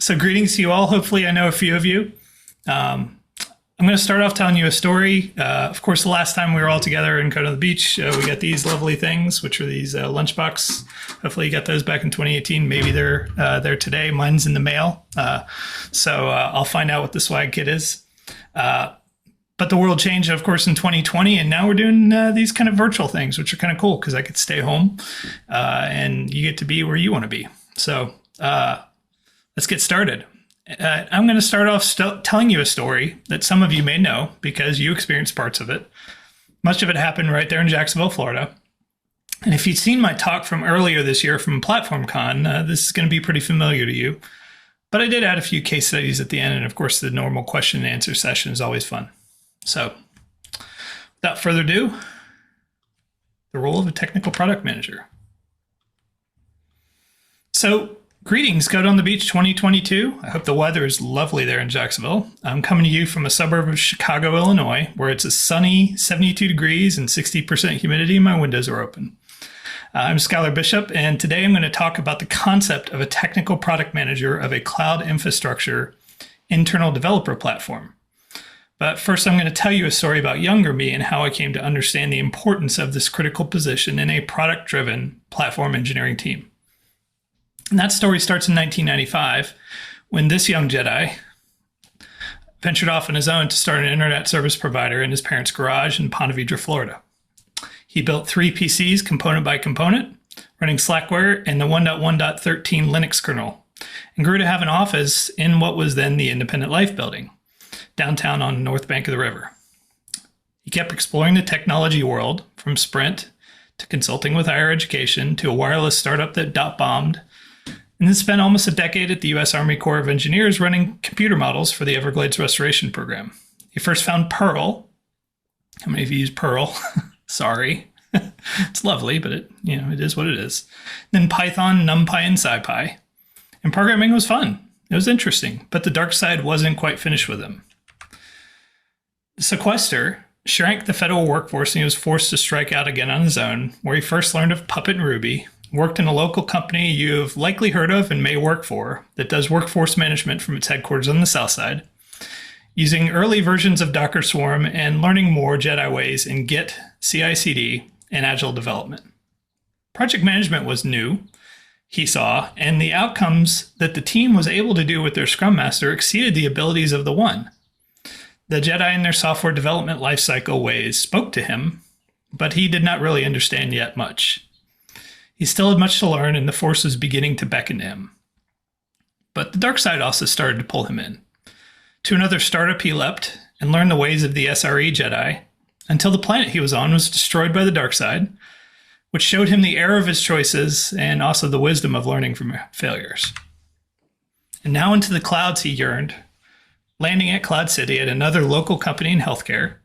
So greetings to you all. Hopefully I know a few of you. I'm going to start off telling you a story. Of course, the last time we were all together in Coda the Beach, we got these lovely things, which are these lunchbox. Hopefully you got those back in 2018. Maybe they're there today. Mine's in the mail. So I'll find out what the swag kit is. But the world changed, of course, in 2020, and now we're doing these kind of virtual things, which are kind of cool because I could stay home and you get to be where you want to be. So let's get started. I'm going to start off telling you a story that some of you may know because you experienced parts of it. Much of it happened right there in Jacksonville, Florida. And if you've seen my talk from earlier this year from PlatformCon, this is going to be pretty familiar to you. But I did add a few case studies at the end, and of course the normal question and answer session is always fun. So without further ado, the role of a technical product manager. So greetings, Coda on the Beach 2022. I hope the weather is lovely there in Jacksonville. I'm coming to you from a suburb of Chicago, Illinois, where it's a sunny 72 degrees and 60% humidity and my windows are open. I'm Schuyler Bishop, and today I'm going to talk about the concept of a technical product manager of a cloud infrastructure internal developer platform. But first, I'm going to tell you a story about younger me and how I came to understand the importance of this critical position in a product-driven platform engineering team. And that story starts in 1995 when this young Jedi ventured off on his own to start an internet service provider in his parents' garage in Ponte Vedra, Florida. He built 3 PCs component by component, running Slackware and the 1.1.13 Linux kernel, and grew to have an office in what was then the Independent Life building, downtown on the north bank of the river. He kept exploring the technology world, from Sprint to consulting with higher education to a wireless startup that dot-bombed, and then spent almost a decade at the U.S. Army Corps of Engineers running computer models for the Everglades Restoration Program. He first found Perl. How many of you use Perl? Sorry. It's lovely, but it is what it is. Then Python, NumPy, and SciPy. And programming was fun. It was interesting, but the dark side wasn't quite finished with him. The sequester shrank the federal workforce and he was forced to strike out again on his own, where he first learned of Puppet and Ruby, worked in a local company you've likely heard of and may work for that does workforce management from its headquarters on the south side, using early versions of Docker Swarm and learning more Jedi ways in Git, CI/CD, and Agile development. Project management was new, he saw, and the outcomes that the team was able to do with their Scrum Master exceeded the abilities of the one. The Jedi and their software development lifecycle ways spoke to him, but he did not really understand yet much. He still had much to learn, and the Force was beginning to beckon to him. But the dark side also started to pull him in. To another startup he leapt and learned the ways of the SRE Jedi, until the planet he was on was destroyed by the dark side, which showed him the error of his choices and also the wisdom of learning from failures. And now into the clouds he yearned, landing at Cloud City at another local company in healthcare.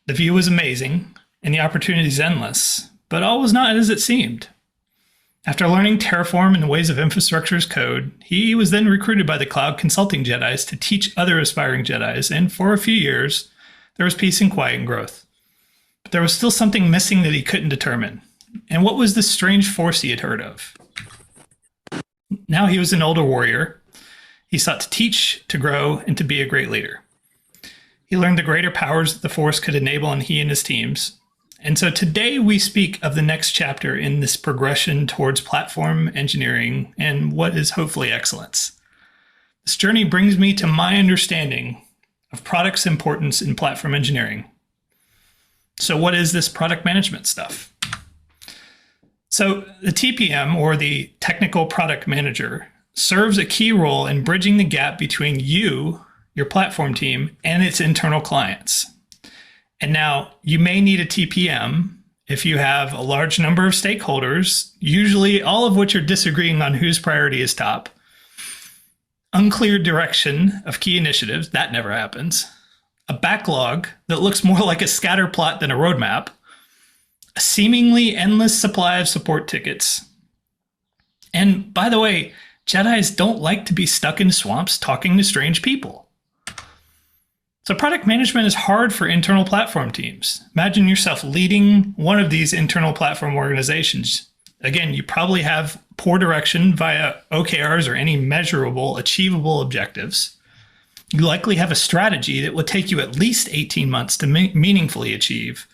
The view was amazing and the opportunities endless, but all was not as it seemed. After learning Terraform and the ways of infrastructure as code, he was then recruited by the Cloud Consulting Jedis to teach other aspiring Jedis, and for a few years, there was peace and quiet and growth. But there was still something missing that he couldn't determine. And what was this strange force he had heard of? Now he was an older warrior. He sought to teach, to grow, and to be a great leader. He learned the greater powers that the Force could enable in he and his teams. And so today we speak of the next chapter in this progression towards platform engineering and what is hopefully excellence. This journey brings me to my understanding of product's importance in platform engineering. So what is this product management stuff? So the TPM, or the Technical Product Manager, serves a key role in bridging the gap between you, your platform team, and its internal clients. And now you may need a TPM if you have a large number of stakeholders, usually all of which are disagreeing on whose priority is top. Unclear direction of key initiatives, that never happens. A backlog that looks more like a scatter plot than a roadmap. A seemingly endless supply of support tickets. And by the way, Jedis don't like to be stuck in swamps talking to strange people. So product management is hard for internal platform teams. Imagine yourself leading one of these internal platform organizations, Again, you probably have poor direction via OKRs or any measurable, achievable objectives. You likely have a strategy that will take you at least 18 months to meaningfully achieve.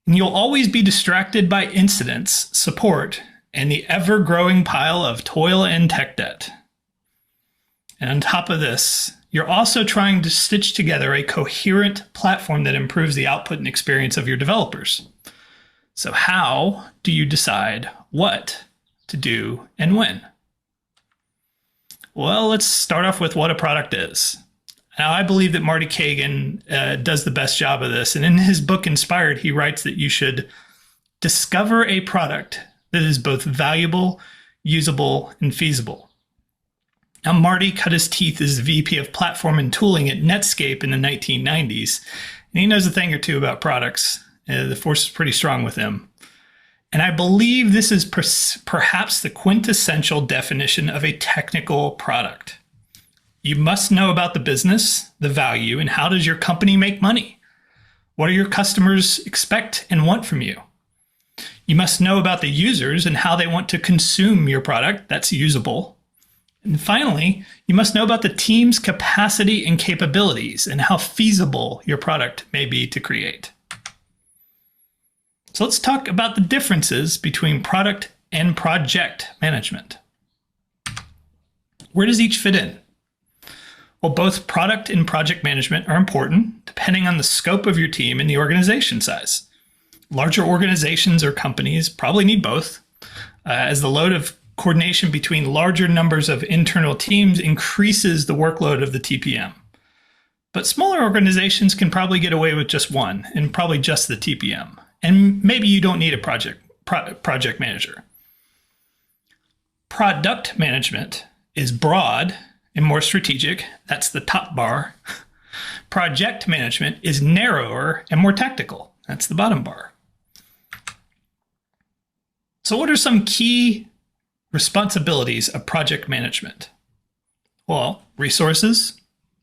And you'll always be distracted by incidents, support, and the ever-growing pile of toil and tech debt. And on top of this, you're also trying to stitch together a coherent platform that improves the output and experience of your developers. So how do you decide what to do and when? Well, let's start off with what a product is. Now, I believe that Marty Kagan does the best job of this. And in his book, Inspired, he writes that you should discover a product that is both valuable, usable, and feasible. Now, Marty cut his teeth as VP of Platform and Tooling at Netscape in the 1990s, and he knows a thing or two about products. The force is pretty strong with him. And I believe this is perhaps the quintessential definition of a technical product. You must know about the business, the value, and how does your company make money? What do your customers expect and want from you? You must know about the users and how they want to consume your product. That's usable. And finally, you must know about the team's capacity and capabilities and how feasible your product may be to create. So let's talk about the differences between product and project management. Where does each fit in? Well, both product and project management are important depending on the scope of your team and the organization size. Larger organizations or companies probably need both, as the load of coordination between larger numbers of internal teams increases the workload of the TPM. But smaller organizations can probably get away with just one, and probably just the TPM. And maybe you don't need a project manager. Product management is broad and more strategic. That's the top bar. Project management is narrower and more tactical. That's the bottom bar. So what are some key responsibilities of project management? Well, resources,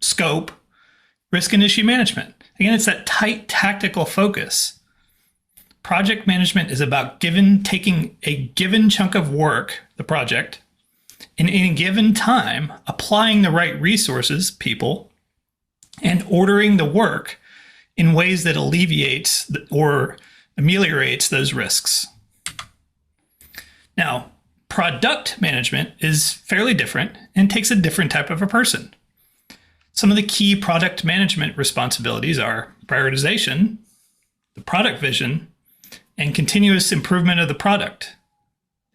scope, risk and issue management. Again, it's that tight tactical focus. Project management is about taking a given chunk of work, the project, and in a given time, applying the right resources, people, and ordering the work in ways that alleviates or ameliorates those risks. Now, product management is fairly different and takes a different type of a person. Some of the key product management responsibilities are prioritization, the product vision, and continuous improvement of the product.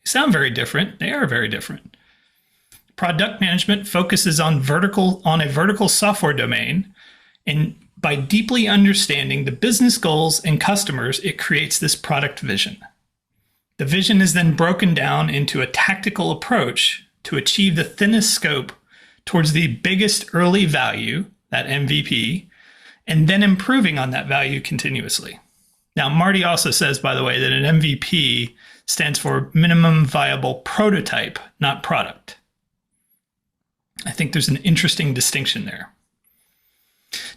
They sound very different. They are very different. Product management focuses on a vertical software domain, and by deeply understanding the business goals and customers, it creates this product vision. The vision is then broken down into a tactical approach to achieve the thinnest scope towards the biggest early value, that MVP, and then improving on that value continuously. Now, Marty also says, by the way, that an MVP stands for minimum viable prototype, not product. I think there's an interesting distinction there.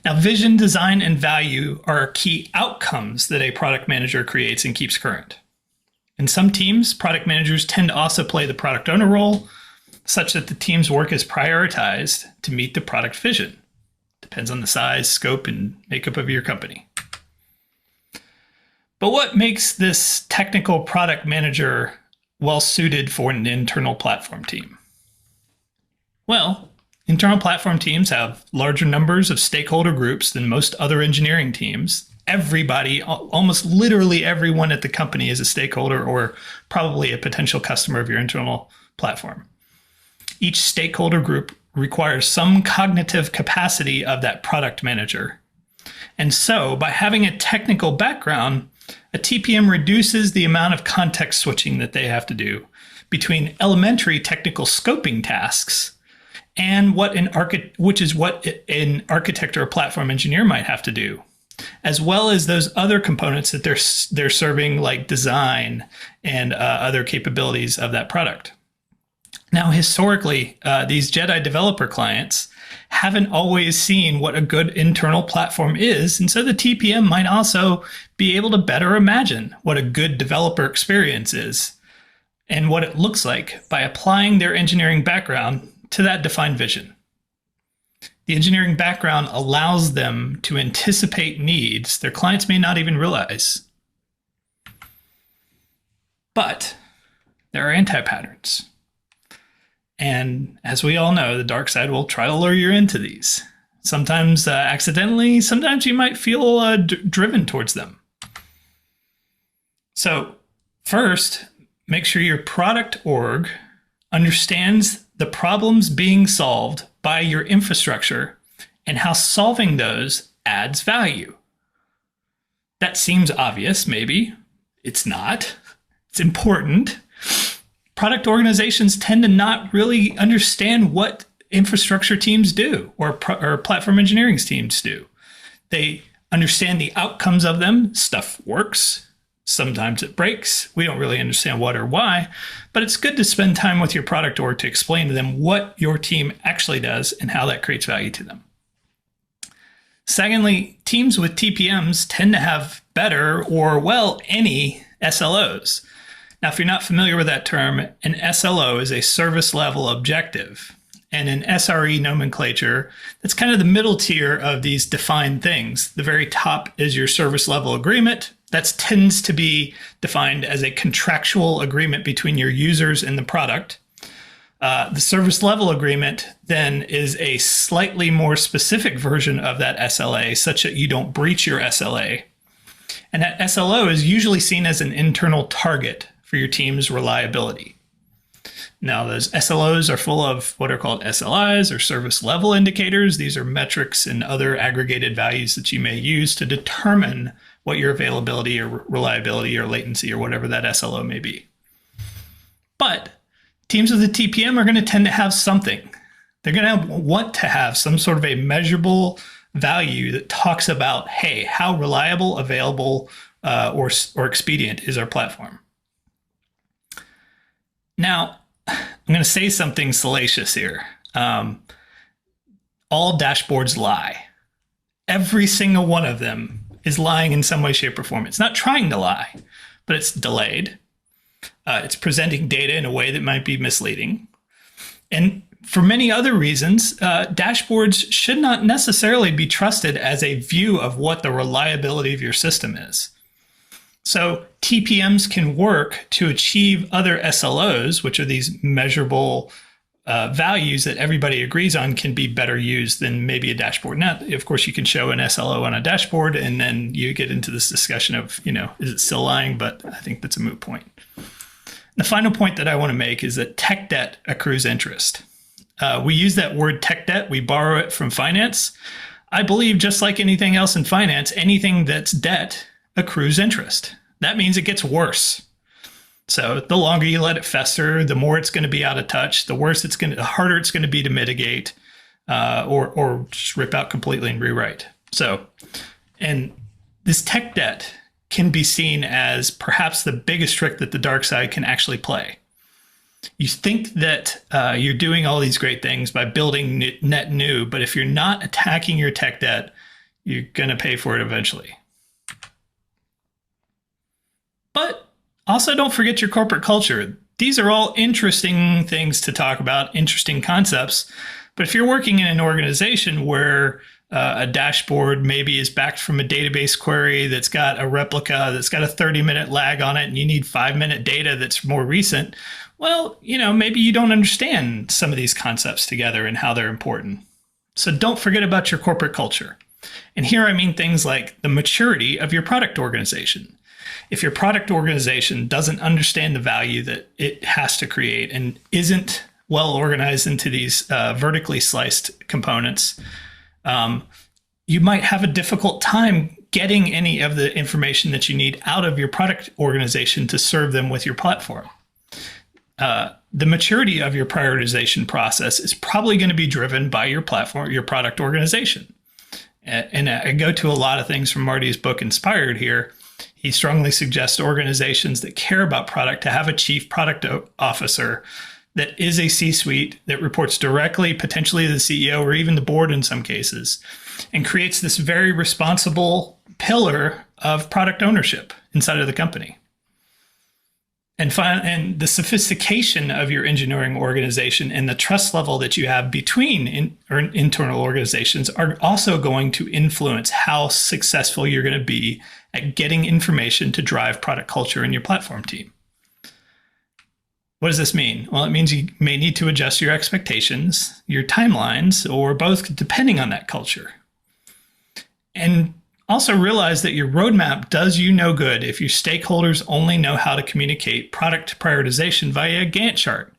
Now, vision, design, and value are key outcomes that a product manager creates and keeps current. In some teams, product managers tend to also play the product owner role, such that the team's work is prioritized to meet the product vision. Depends on the size, scope, and makeup of your company. But what makes this technical product manager well suited for an internal platform team? Well, internal platform teams have larger numbers of stakeholder groups than most other engineering teams. Everybody, almost literally everyone at the company is a stakeholder or probably a potential customer of your internal platform. Each stakeholder group requires some cognitive capacity of that product manager. And so by having a technical background, a TPM reduces the amount of context switching that they have to do between elementary technical scoping tasks and what an architect or a platform engineer might have to do, as well as those other components that they're serving, like design and other capabilities of that product. Now, historically, these Jedi developer clients haven't always seen what a good internal platform is, and so the TPM might also be able to better imagine what a good developer experience is and what it looks like by applying their engineering background to that defined vision. The engineering background allows them to anticipate needs their clients may not even realize. But there are anti-patterns. And as we all know, the dark side will try to lure you into these. Sometimes accidentally, sometimes you might feel driven towards them. So first, make sure your product org understands the problems being solved by your infrastructure and how solving those adds value. That seems obvious, maybe. It's not. It's important. Product organizations tend to not really understand what infrastructure teams do or platform engineering teams do. They understand the outcomes of them. Stuff works. Sometimes it breaks. We don't really understand what or why, but it's good to spend time with your product org to explain to them what your team actually does and how that creates value to them. Secondly, teams with TPMs tend to have better or, well, any SLOs. Now, if you're not familiar with that term, an SLO is a service level objective. And in SRE nomenclature, that's kind of the middle tier of these defined things. The very top is your service level agreement. That tends to be defined as a contractual agreement between your users and the product. The service level agreement then is a slightly more specific version of that SLA, such that you don't breach your SLA. And that SLO is usually seen as an internal target for your team's reliability. Now, those SLOs are full of what are called SLIs or service level indicators. These are metrics and other aggregated values that you may use to determine what your availability or reliability or latency or whatever that SLO may be. But teams with a TPM are going to tend to have something. They're going to want to have some sort of a measurable value that talks about, hey, how reliable, available, or expedient is our platform. Now, I'm going to say something salacious here. All dashboards lie. Every single one of them is lying in some way, shape, or form. It's not trying to lie, but it's delayed. It's presenting data in a way that might be misleading. And for many other reasons, dashboards should not necessarily be trusted as a view of what the reliability of your system is. So TPMs can work to achieve other SLOs, which are these measurable values that everybody agrees on can be better used than maybe a dashboard. Now, of course, you can show an SLO on a dashboard, and then you get into this discussion of, is it still lying? But I think that's a moot point. The final point that I want to make is that tech debt accrues interest. We use that word tech debt. We borrow it from finance. I believe just like anything else in finance, anything that's debt accrues interest. That means it gets worse. So the longer you let it fester, the more it's going to be out of touch, the harder it's going to be to mitigate, or just rip out completely and rewrite. So, and this tech debt can be seen as perhaps the biggest trick that the dark side can actually play. You think that you're doing all these great things by building net new, but if you're not attacking your tech debt, you're going to pay for it eventually. But also don't forget your corporate culture. These are all interesting things to talk about, interesting concepts. But if you're working in an organization where a dashboard maybe is backed from a database query that's got a replica, that's got a 30-minute lag on it, and you need 5-minute data that's more recent, well, maybe you don't understand some of these concepts together and how they're important. So don't forget about your corporate culture. And here I mean things like the maturity of your product organization. If your product organization doesn't understand the value that it has to create and isn't well organized into these vertically sliced components, you might have a difficult time getting any of the information that you need out of your product organization to serve them with your platform. The maturity of your prioritization process is probably going to be driven by your platform, your product organization. And I go to a lot of things from Marty's book, Inspired here. He strongly suggests organizations that care about product to have a chief product officer that is a C-suite that reports directly, potentially to the CEO or even the board in some cases, and creates this very responsible pillar of product ownership inside of the company. And the sophistication of your engineering organization and the trust level that you have between internal organizations are also going to influence how successful you're going to be at getting information to drive product culture in your platform team. What does this mean? Well, it means you may need to adjust your expectations, your timelines, or both, depending on that culture. And also realize that your roadmap does you no good if your stakeholders only know how to communicate product prioritization via a Gantt chart.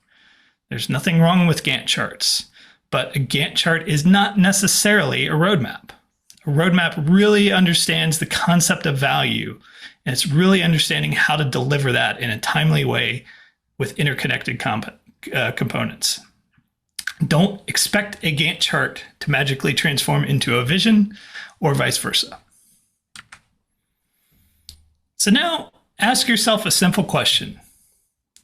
There's nothing wrong with Gantt charts, but a Gantt chart is not necessarily a roadmap. A roadmap really understands the concept of value, and it's really understanding how to deliver that in a timely way with interconnected components. Don't expect a Gantt chart to magically transform into a vision or vice versa. So now ask yourself a simple question.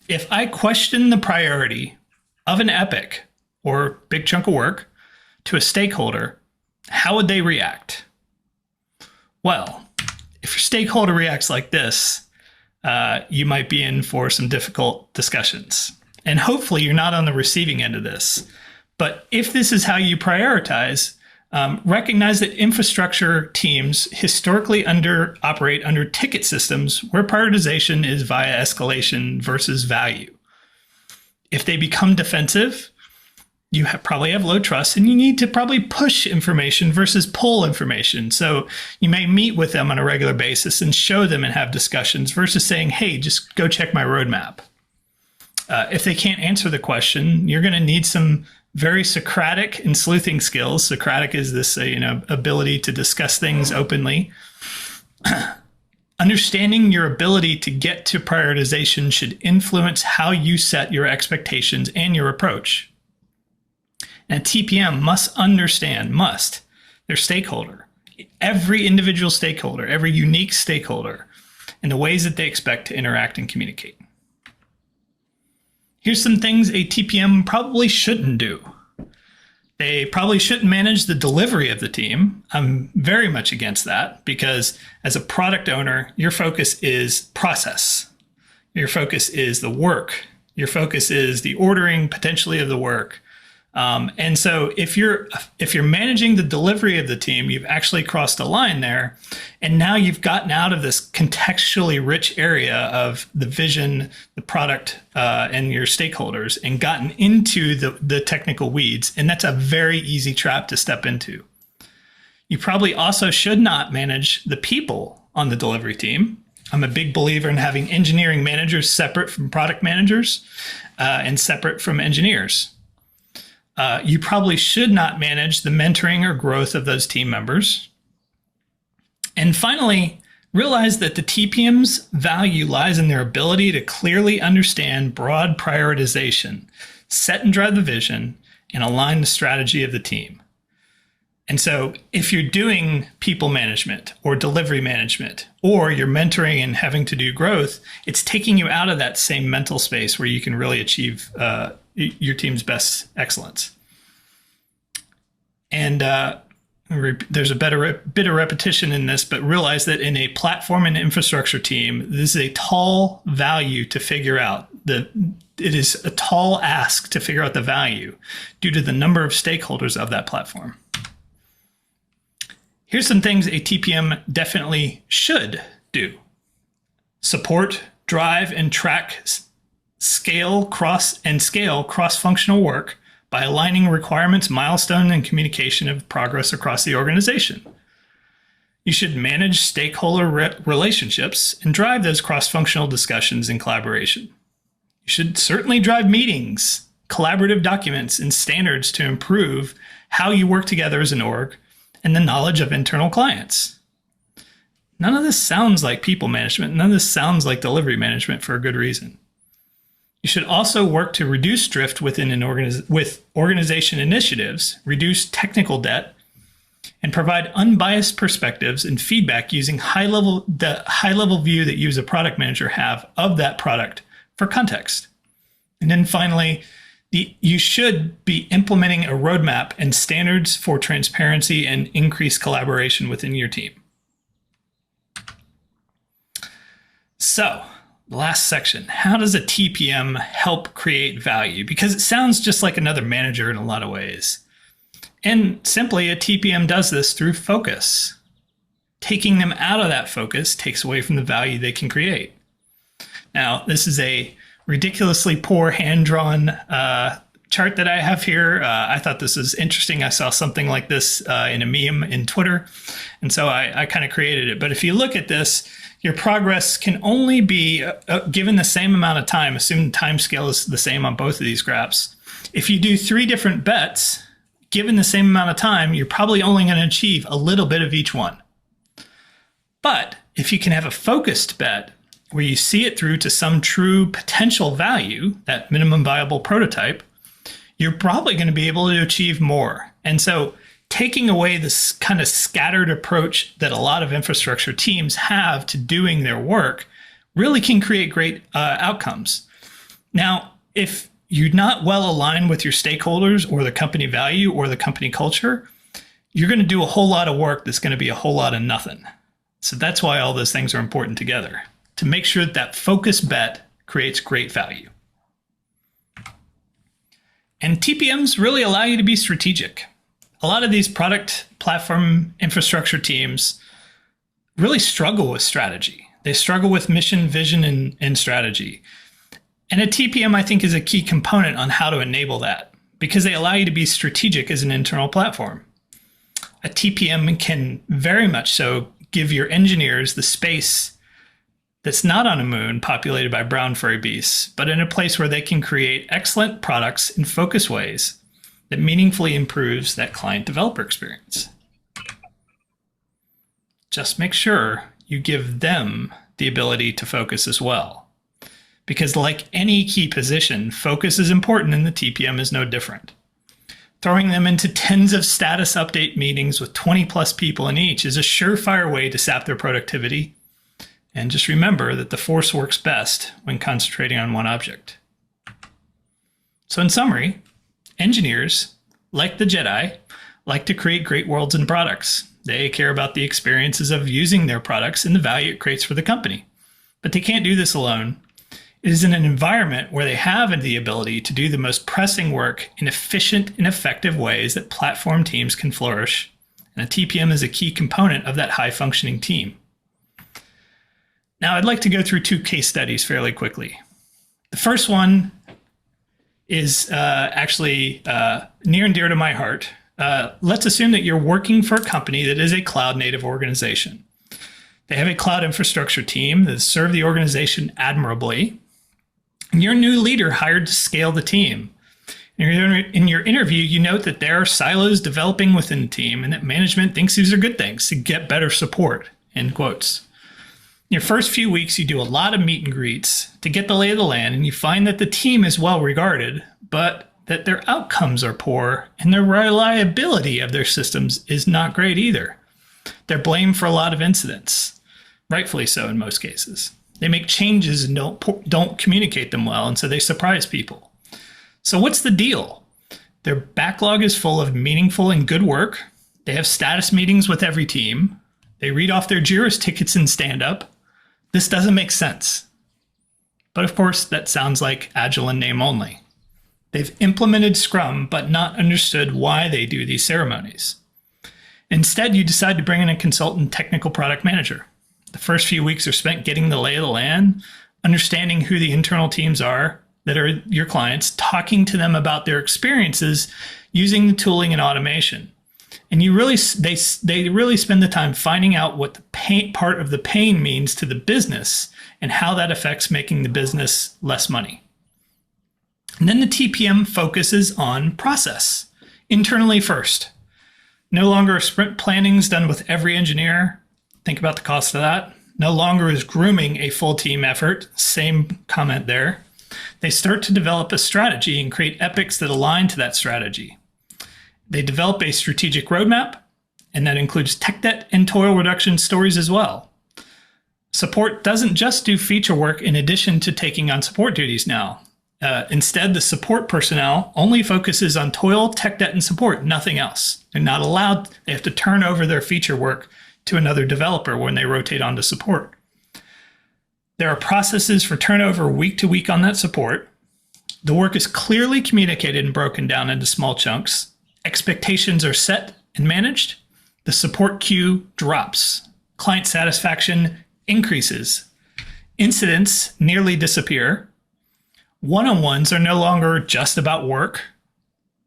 If I question the priority of an epic or big chunk of work to a stakeholder, how would they react? Well, if your stakeholder reacts like this, you might be in for some difficult discussions. And hopefully you're not on the receiving end of this. But if this is how you prioritize, recognize that infrastructure teams historically operate under ticket systems where prioritization is via escalation versus value. If they become defensive, you probably have low trust and you need to probably push information versus pull information. So you may meet with them on a regular basis and show them and have discussions versus saying, hey, just go check my roadmap. If they can't answer the question, you're going to need some very Socratic and sleuthing skills. Socratic is this ability to discuss things openly. Understanding your ability to get to prioritization should influence how you set your expectations and your approach. And TPM must understand their stakeholder, every individual stakeholder, every unique stakeholder, and the ways that they expect to interact and communicate. Here's some things a TPM probably shouldn't do. They probably shouldn't manage the delivery of the team. I'm very much against that because as a product owner, your focus is process. Your focus is the work. Your focus is the ordering potentially of the work. And so if you're managing the delivery of the team, you've actually crossed a line there. And now you've gotten out of this contextually rich area of the vision, the product, and your stakeholders and gotten into the technical weeds. And that's a very easy trap to step into. You probably also should not manage the people on the delivery team. I'm a big believer in having engineering managers separate from product managers and separate from engineers. You probably should not manage the mentoring or growth of those team members. And finally, realize that the TPM's value lies in their ability to clearly understand broad prioritization, set and drive the vision, and align the strategy of the team. And so if you're doing people management or delivery management, or you're mentoring and having to do growth, it's taking you out of that same mental space where you can really achieve your team's best excellence. And there's a bit of repetition in this, but realize that in a platform and infrastructure team, this is a tall value to figure out. It is a tall ask to figure out the value due to the number of stakeholders of that platform. Here's some things a TPM definitely should do. Support, drive, and track scale cross-functional work by aligning requirements, milestone, and communication of progress across the organization. You should manage stakeholder relationships and drive those cross-functional discussions and collaboration. You should certainly drive meetings, collaborative documents, and standards to improve how you work together as an org and the knowledge of internal clients. None of this sounds like people management. None of this sounds like delivery management for a good reason. You should also work to reduce drift within with organization initiatives, reduce technical debt, and provide unbiased perspectives and feedback using the high-level view that you as a product manager have of that product for context. And then finally, you should be implementing a roadmap and standards for transparency and increased collaboration within your team. So The last section, how does a TPM help create value? Because it sounds just like another manager in a lot of ways. And simply, a TPM does this through focus. Taking them out of that focus takes away from the value they can create. Now, this is a ridiculously poor hand-drawn chart that I have here. I thought this was interesting. I saw something like this in a meme in Twitter, and so I kind of created it. But if you look at this, your progress can only be given the same amount of time, assuming the time scale is the same on both of these graphs. If you do 3 different bets, given the same amount of time, you're probably only going to achieve a little bit of each one. But if you can have a focused bet where you see it through to some true potential value, that minimum viable prototype, you're probably going to be able to achieve more. And so taking away this kind of scattered approach that a lot of infrastructure teams have to doing their work really can create great outcomes. Now, if you're not well aligned with your stakeholders or the company value or the company culture, you're going to do a whole lot of work that's going to be a whole lot of nothing. So that's why all those things are important together, to make sure that that focused bet creates great value. And TPMs really allow you to be strategic. A lot of these product platform infrastructure teams really struggle with strategy. They struggle with mission, vision, and strategy. And a TPM, I think, is a key component on how to enable that, because they allow you to be strategic as an internal platform. A TPM can very much so give your engineers the space that's not on a moon populated by brown furry beasts, but in a place where they can create excellent products in focused ways that meaningfully improves that client developer experience. Just make sure you give them the ability to focus as well. Because like any key position, focus is important and the TPM is no different. Throwing them into tens of status update meetings with 20 plus people in each is a surefire way to sap their productivity. And just remember that the force works best when concentrating on one object. So in summary, engineers, like the Jedi, like to create great worlds and products. They care about the experiences of using their products and the value it creates for the company. But they can't do this alone. It is in an environment where they have the ability to do the most pressing work in efficient and effective ways that platform teams can flourish. And a TPM is a key component of that high-functioning team. Now, I'd like to go through 2 case studies fairly quickly. The first one is actually near and dear to my heart. Let's assume that you're working for a company that is a cloud-native organization. They have a cloud infrastructure team that serves the organization admirably. And your new leader hired to scale the team. In your interview, you note that there are silos developing within the team and that management thinks these are good things to get better support, end quotes. In your first few weeks, you do a lot of meet and greets to get the lay of the land, and you find that the team is well regarded, but that their outcomes are poor and the reliability of their systems is not great either. They're blamed for a lot of incidents, rightfully so in most cases. They make changes and don't communicate them well, and so they surprise people. So what's the deal? Their backlog is full of meaningful and good work. They have status meetings with every team. They read off their Jira's tickets in stand-up. This doesn't make sense. But of course, that sounds like Agile in name only. They've implemented Scrum, but not understood why they do these ceremonies. Instead, you decide to bring in a consultant technical product manager. The first few weeks are spent getting the lay of the land, understanding who the internal teams are that are your clients, talking to them about their experiences using the tooling and automation. And they really spend the time finding out what the part of the pain means to the business and how that affects making the business less money. And then the TPM focuses on process, internally first. No longer are sprint plannings done with every engineer. Think about the cost of that. No longer is grooming a full team effort. Same comment there. They start to develop a strategy and create epics that align to that strategy. They develop a strategic roadmap, and that includes tech debt and toil reduction stories as well. Support doesn't just do feature work in addition to taking on support duties now. Instead, the support personnel only focuses on toil, tech debt, and support, nothing else. They're not allowed, they have to turn over their feature work to another developer when they rotate onto support. There are processes for turnover week to week on that support. The work is clearly communicated and broken down into small chunks. Expectations are set and managed. The support queue drops. Client satisfaction increases. Incidents nearly disappear. One-on-ones are no longer just about work.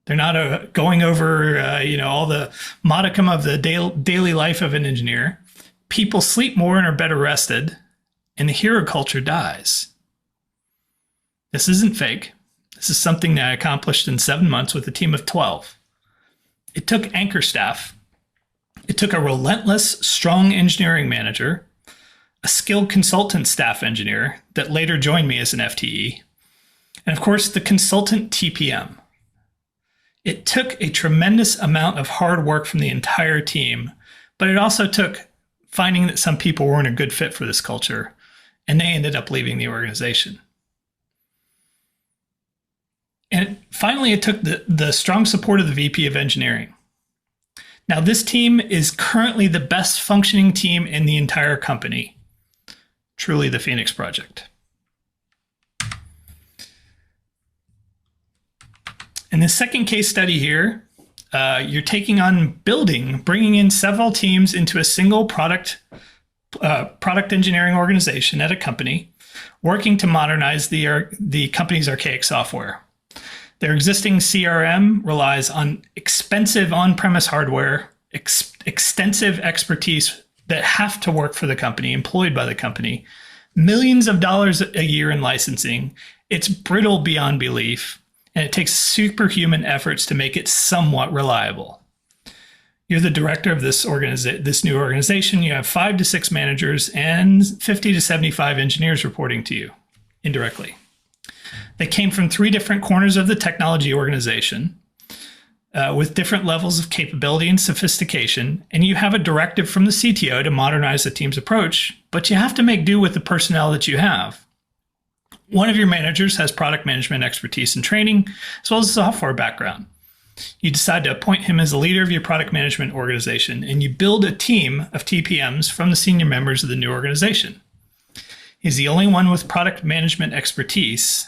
They're not going over all the modicum of the daily life of an engineer. People sleep more and are better rested, and the hero culture dies. This isn't fake. This is something that I accomplished in 7 months with a team of 12. It took anchor staff. It took a relentless, strong engineering manager, a skilled consultant staff engineer that later joined me as an FTE, and of course, the consultant TPM. It took a tremendous amount of hard work from the entire team, but it also took finding that some people weren't a good fit for this culture, and they ended up leaving the organization. And finally, it took the strong support of the VP of engineering. Now, this team is currently the best functioning team in the entire company. Truly the Phoenix Project. In the second case study here, you're taking on bringing in several teams into a single product engineering organization at a company, working to modernize the company's archaic software. Their existing CRM relies on expensive on-premise hardware, extensive expertise that have to work for the company, employed by the company, millions of dollars a year in licensing. It's brittle beyond belief, and it takes superhuman efforts to make it somewhat reliable. You're the director of this new organization. You have 5 to 6 managers and 50 to 75 engineers reporting to you indirectly. They came from 3 different corners of the technology organization with different levels of capability and sophistication, and you have a directive from the CTO to modernize the team's approach, but you have to make do with the personnel that you have. One of your managers has product management expertise and training, as well as a software background. You decide to appoint him as the leader of your product management organization, and you build a team of TPMs from the senior members of the new organization. He's the only one with product management expertise.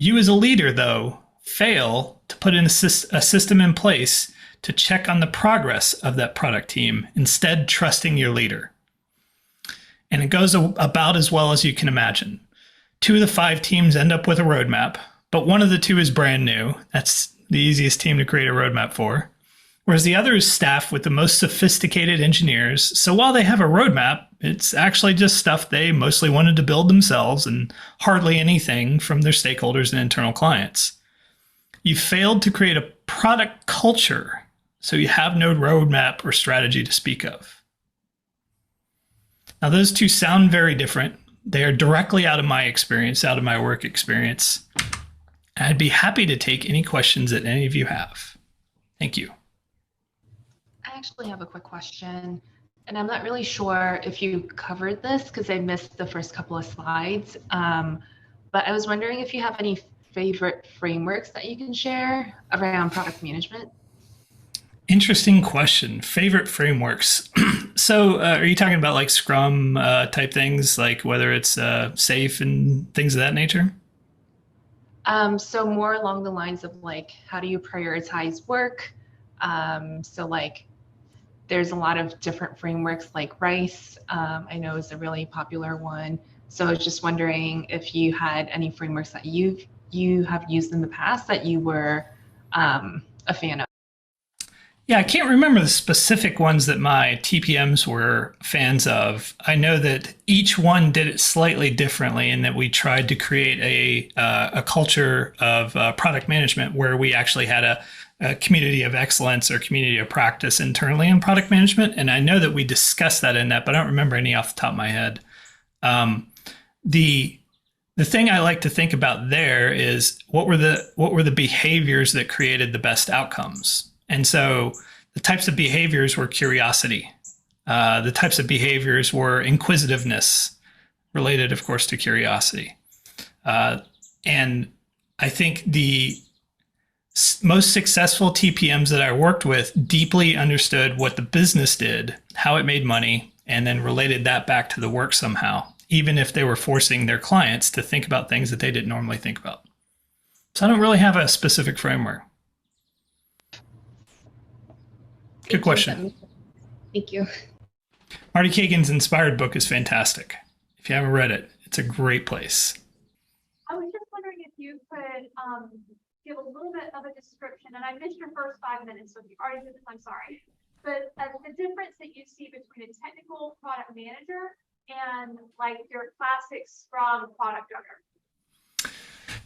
You as a leader, though, fail to put in a system in place to check on the progress of that product team, instead trusting your leader. And it goes about as well as you can imagine. 2 of the 5 teams end up with a roadmap, but one of the 2 is brand new. That's the easiest team to create a roadmap for. Whereas the other is staffed with the most sophisticated engineers. So while they have a roadmap, it's actually just stuff they mostly wanted to build themselves and hardly anything from their stakeholders and internal clients. You failed to create a product culture, so you have no roadmap or strategy to speak of. Now, those 2 sound very different. They are directly out of my experience, out of my work experience. I'd be happy to take any questions that any of you have. Thank you. I actually have a quick question, and I'm not really sure if you covered this because I missed the first couple of slides, but I was wondering if you have any favorite frameworks that you can share around product management. Interesting question. Favorite frameworks. So are you talking about like Scrum type things, like whether it's safe and things of that nature? So more along the lines of like, how do you prioritize work? So like, there's a lot of different frameworks like RICE, I know is a really popular one. So I was just wondering if you had any frameworks that you have used in the past that you were a fan of. Yeah, I can't remember the specific ones that my TPMs were fans of. I know that each one did it slightly differently, and that we tried to create a culture of product management where we actually had a community of excellence or community of practice internally in product management. And I know that we discussed that in that, but I don't remember any off the top of my head. The thing I like to think about there is what were the behaviors that created the best outcomes. And so the types of behaviors were curiosity. The types of behaviors were inquisitiveness, related, of course, to curiosity. And I think the most successful TPMs that I worked with deeply understood what the business did, how it made money, and then related that back to the work somehow. even if they were forcing their clients to think about things that they didn't normally think about. So I don't really have a specific framework. Good question. Thank you. Marty Kagan's Inspired book is fantastic. If you haven't read it, it's a great place. I was just wondering if you could give a little bit of a description, and I missed your first 5 minutes, so if you already did this, I'm sorry. But the difference that you see between a technical product manager and like your classic Scrum product owner.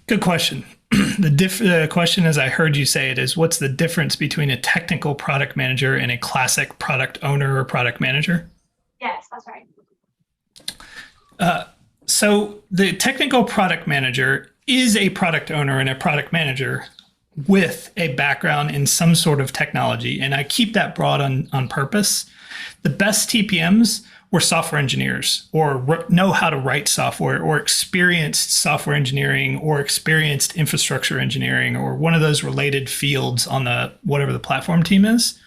Good question. The question, as I heard you say it, is what's the difference between a technical product manager and a classic product owner or product manager? Yes, that's right. So the technical product manager is a product owner and a product manager with a background in some sort of technology. And I keep that broad on purpose. The best TPMs were software engineers or know how to write software or experienced software engineering or experienced infrastructure engineering or one of those related fields on the whatever the platform team is.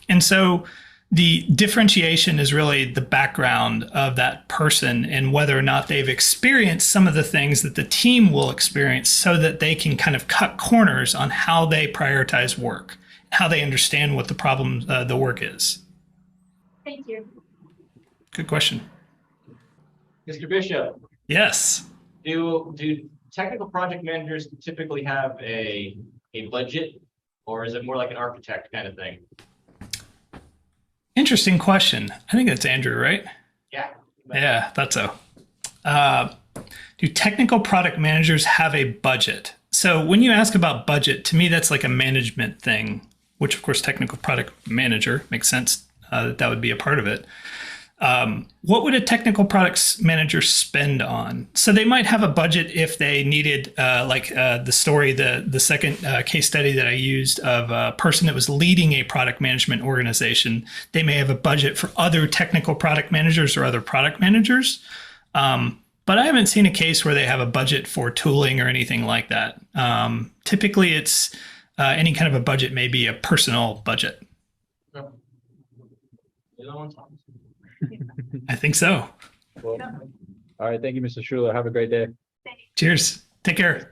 And so the differentiation is really the background of that person and whether or not they've experienced some of the things that the team will experience so that they can kind of cut corners on how they prioritize work, how they understand what the problem, the work is. Thank you. Good question. Mr. Bishop, Yes. do technical project managers typically have a budget, or is it more like an architect kind of thing? Interesting question. I think that's Andrew, right? Yeah. Yeah, thought so. Do technical product managers have a budget? So when you ask about budget, to me, that's like a management thing, which of course, technical product manager makes sense that would be a part of it. What would a technical products manager spend on? So they might have a budget if they needed, the story, the second case study that I used of a person that was leading a product management organization. They may have a budget for other technical product managers or other product managers. But I haven't seen a case where they have a budget for tooling or anything like that. Typically, it's any kind of a budget may be a personal budget. I think so. Well, all right. Thank you, Mr. Schuyler. Have a great day. Cheers. Take care.